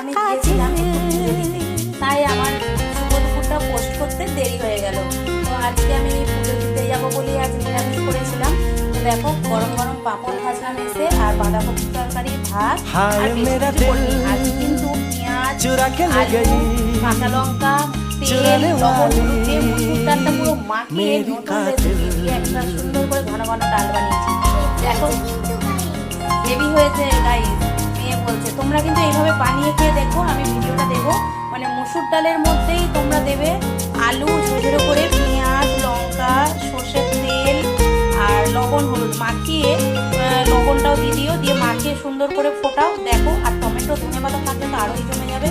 দোকানে গিয়েছিলাম একটু পুজো দিতে, তাই আমার শুভ দুপুরটা পোস্ট করতে দেরি হয়ে গেল। তো আজকে আমি পুজো দিতে যাবো বলে আজ নিরামিষ করেছিলাম। তো দেখো গরম গরম পাঁপড় ভাজলাম এসে, আর বাঁধাকপির তরকারি, ভাত আর বেশি কিছু করিনি। আজ কিন্তু পেঁয়াজ, আলু, কাঁচা লঙ্কা, তেল, লবণ, হলুদ দিয়ে মুসুর ডালটা পুরো মাখিয়ে নতুন রেসিপি দিয়ে একটা সুন্দর করে ঘন ঘন ডাল বানিয়েছি। দেখো হেভি হয়েছে গাইস। মেয়ে বলছে তোমরা কিন্তু এইভাবে বানিয়ে খেয়ে দেখো, আমি ভিডিওটা দেবো। মানে মুসুর ডালের মধ্যেই তোমরা দেবে আলু ছোটো ছোটো করে, পেঁয়াজ, লঙ্কা, সর্ষের তেল আর লবণ হলুদ মাখিয়ে, লবণটাও দিয়ে দিও, দিয়ে মাখিয়ে সুন্দর করে ফোটাও দেখো। আর টমেটো ধনেপাতা থাকলে তো আরোই জমে যাবে।